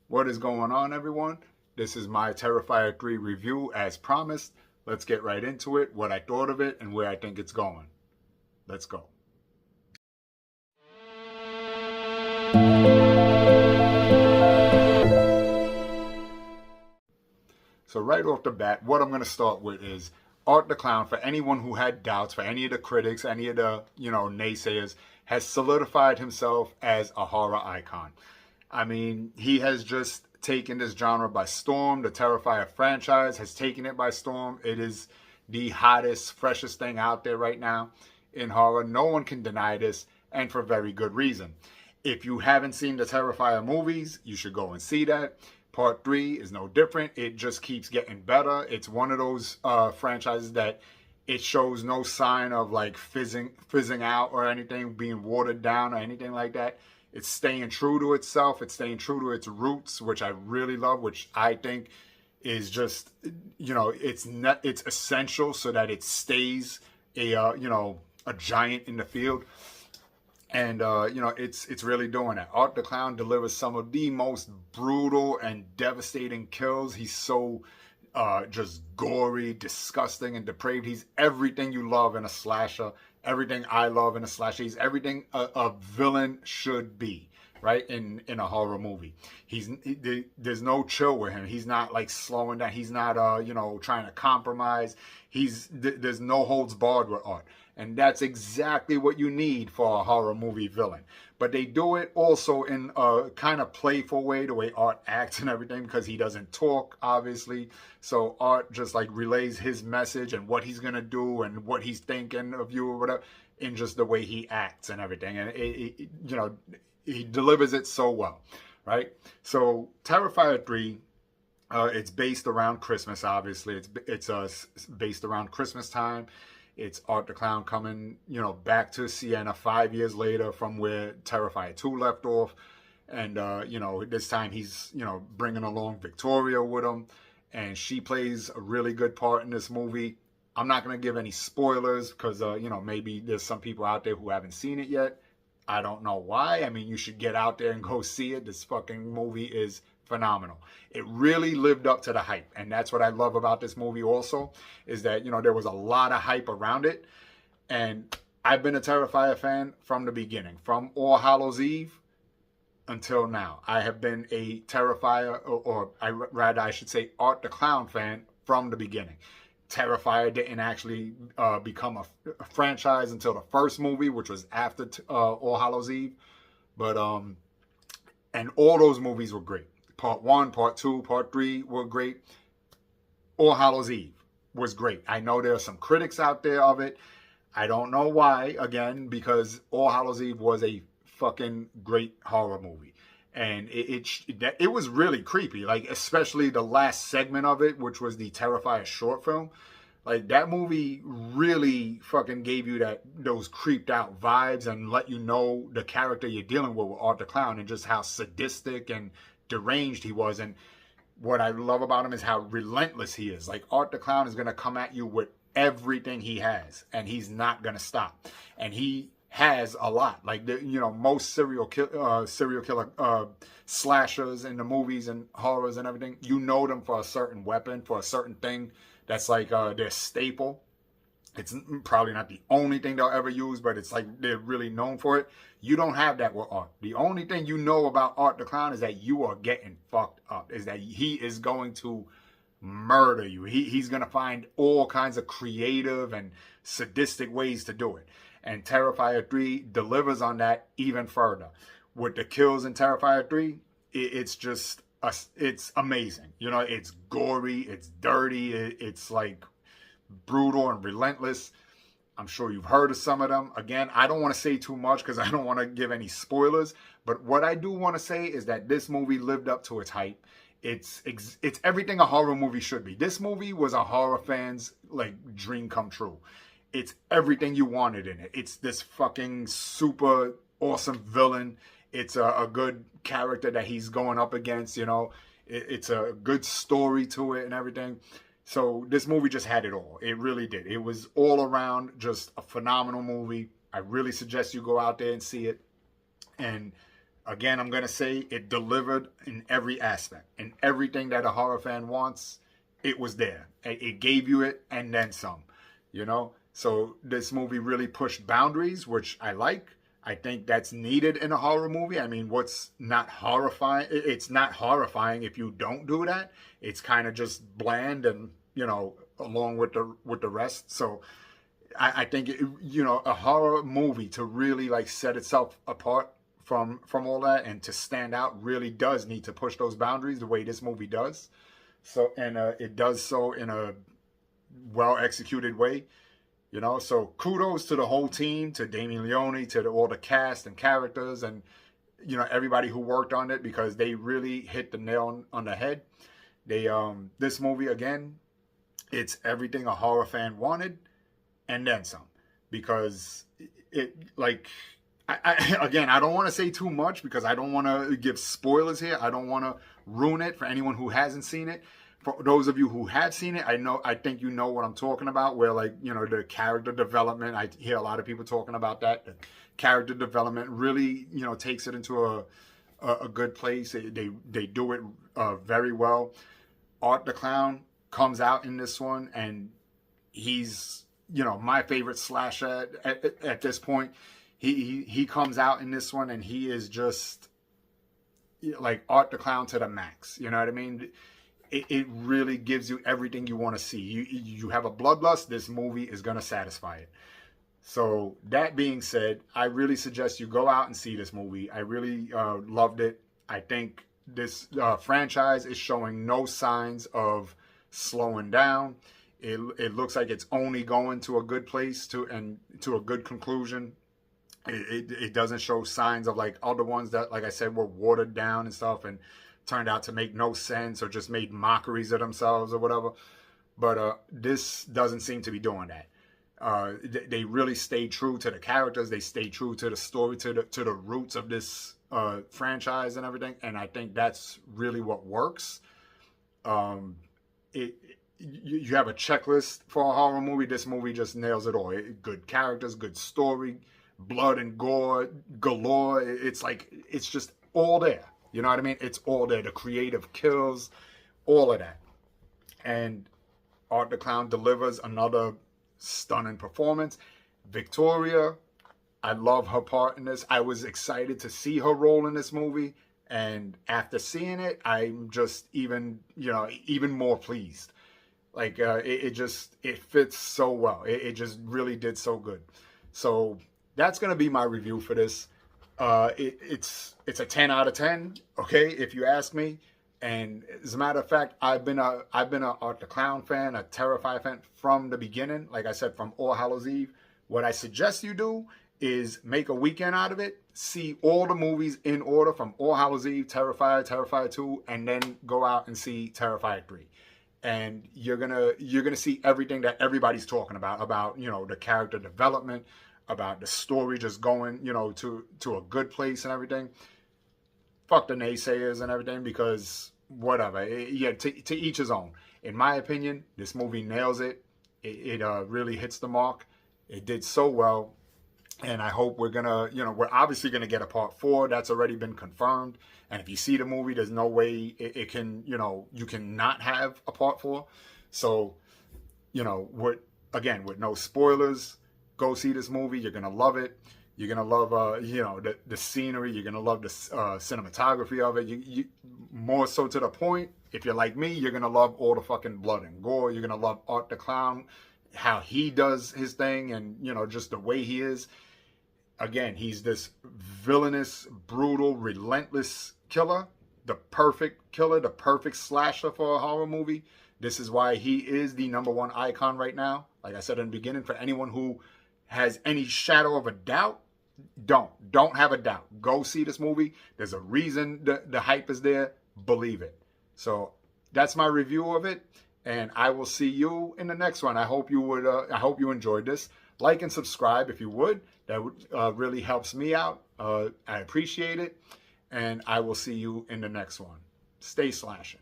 What is going on, everyone? This is my Terrifier 3 review as promised. Let's get right into it, what I thought of it, and where I think it's going. Let's go. So right off the bat, what I'm going to start with is Art the Clown. For anyone who had doubts, for any of the critics, any of the, naysayers, has solidified himself as a horror icon. I mean, he has just taken this genre by storm. The Terrifier franchise has taken it by storm. It is the hottest, freshest thing out there right now in horror. No one can deny this, and for very good reason. If you haven't seen the Terrifier movies, you should go and see that. Part 3 is no different. It just keeps getting better. It's one of those franchises that it shows no sign of like fizzing out or anything, being watered down or anything like that. It's staying true to itself. It's staying true to its roots, which I really love, which I think is just, it's essential so that it stays a giant in the field. And, it's really doing that. Art the Clown delivers some of the most brutal and devastating kills. He's so just gory, disgusting, and depraved. He's everything you love in a slasher, everything I love in a slasher. He's everything a villain should be, right, in a horror movie. There's no chill with him. He's not like slowing down. He's not trying to compromise. There's no holds barred with Art. And that's exactly what you need for a horror movie villain. But they do it also in a kind of playful way, the way Art acts and everything, because he doesn't talk, obviously. So Art just like relays his message and what he's going to do and what he's thinking of you or whatever in just the way he acts and everything. And, he delivers it so well, right? So Terrifier 3, it's based around Christmas, obviously. It's based around Christmas time. It's Art the Clown coming, back to Siena 5 years later from where Terrifier 2 left off. And, this time he's, bringing along Victoria with him. And she plays a really good part in this movie. I'm not going to give any spoilers because, maybe there's some people out there who haven't seen it yet. I don't know why. I mean, you should get out there and go see it. This fucking movie is phenomenal. It really lived up to the hype. And that's what I love about this movie also, is that, there was a lot of hype around it. And I've been a Terrifier fan from the beginning, from All Hallows Eve until now. I have been a Terrifier, or I should say Art the Clown fan from the beginning. Terrifier didn't actually become a franchise until the first movie, which was after All Hallows Eve. But, and all those movies were great. Part 1, Part 2, Part 3 were great. All Hallows Eve was great. I know there are some critics out there of it. I don't know why, again, because All Hallows Eve was a fucking great horror movie. And it was really creepy, like especially the last segment of it, which was the Terrifier short film. Like that movie really fucking gave you those creeped out vibes and let you know the character you're dealing with Art the Clown and just how sadistic and deranged he was. And what I love about him is how relentless he is. Like Art the Clown is going to come at you with everything he has and he's not going to stop. And he has a lot, like most serial killer slashers in the movies and horrors and everything. You know them for a certain weapon, for a certain thing that's like their staple. It's probably not the only thing they'll ever use, but it's like they're really known for it. You don't have that with Art. The only thing you know about Art the Clown is that you are getting fucked up, is that he is going to murder you. He's going to find all kinds of creative and sadistic ways to do it. And Terrifier 3 delivers on that even further. With the kills in Terrifier 3, it's just, it's amazing. It's gory, it's dirty, it's like brutal and relentless. I'm sure you've heard of some of them. Again, I don't want to say too much because I don't want to give any spoilers. But what I do want to say is that this movie lived up to its hype. It's everything a horror movie should be. This movie was a horror fan's like dream come true. It's everything you wanted in it. It's this fucking super awesome villain. It's a good character that he's going up against, It's a good story to it and everything. So this movie just had it all. It really did. It was all around just a phenomenal movie. I really suggest you go out there and see it. And Again, I'm going to say it delivered in every aspect. In everything that a horror fan wants, it was there. It gave you it and then some, you know? So this movie really pushed boundaries, which I like. I think that's needed in a horror movie. I mean, what's not horrifying? It's not horrifying if you don't do that. It's kind of just bland and, you know, along with the rest. So I think, you know, a horror movie to really like set itself apart from all that and to stand out really does need to push those boundaries the way this movie does. So, and it does so in a well executed way, you know. So kudos to the whole team, to Damien Leone, to all the cast and characters, and you know, everybody who worked on it, because they really hit the nail on the head. They this movie, again, it's everything a horror fan wanted and then some, because it like again, I don't want to say too much because I don't want to give spoilers here. I don't want to ruin it for anyone who hasn't seen it. For those of you who have seen it, I think you know what I'm talking about, where, like, you know, the character development, I hear a lot of people talking about that. The character development really, you know, takes it into a good place. They do it very well. Art the Clown comes out in this one, and he's, you know, my favorite slasher at this point. He comes out in this one, and he is just like Art the Clown to the max. You know what I mean? It really gives you everything you want to see. You have a bloodlust, this movie is going to satisfy it. So that being said, I really suggest you go out and see this movie. I really loved it. I think this franchise is showing no signs of slowing down. It looks like it's only going to a good place, to a good conclusion. It doesn't show signs of like other ones that, like I said, were watered down and stuff and turned out to make no sense or just made mockeries of themselves or whatever. But this doesn't seem to be doing that. They really stay true to the characters. They stay true to the story, to the roots of this franchise and everything. And I think that's really what works. You have a checklist for a horror movie. This movie just nails it all. Good characters, good story, blood and gore galore. It's like, it's just all there. You know what I mean? It's all there. The creative kills, all of that. And Art the Clown delivers another stunning performance. Victoria, I love her part in this. I was excited to see her role in this movie. And after seeing it, I'm just even more pleased. Like, it fits so well. It just really did so good. So that's going to be my review for this. It's a 10 out of 10, okay, if you ask me. And as a matter of fact, I've been a Art the Clown fan, a Terrifier fan from the beginning. Like I said, from All Hallows Eve. What I suggest you do is make a weekend out of it. See all the movies in order from All Hallows Eve, Terrifier, Terrifier 2, and then go out and see Terrifier 3. And you're gonna see everything that everybody's talking about, you know, the character development, about the story just going, you know, to a good place and everything. Fuck the naysayers and everything, because whatever. Yeah, to each his own. In my opinion, this movie nails it. It really hits the mark. It did so well. And I hope we're obviously gonna get a part 4. That's already been confirmed. And if you see the movie, there's no way it can, you know, you can not have a part 4. So, you know, with no spoilers, go see this movie. You're gonna love it. You're gonna love, you know, the scenery. You're gonna love the cinematography of it. You more so to the point. If you're like me, you're gonna love all the fucking blood and gore. You're gonna love Art the Clown, how he does his thing, and you know, just the way he is. Again, he's this villainous, brutal, relentless killer. The perfect killer, the perfect slasher for a horror movie. This is why he is the #1 icon right now. Like I said in the beginning, for anyone who has any shadow of a doubt, don't have a doubt. Go see this movie. There's a reason the hype is there. Believe it. So that's my review of it, and I will see you in the next one. I hope you enjoyed this. Like and subscribe if you would. That would really helps me out. I appreciate it, and I will see you in the next one. Stay slashing.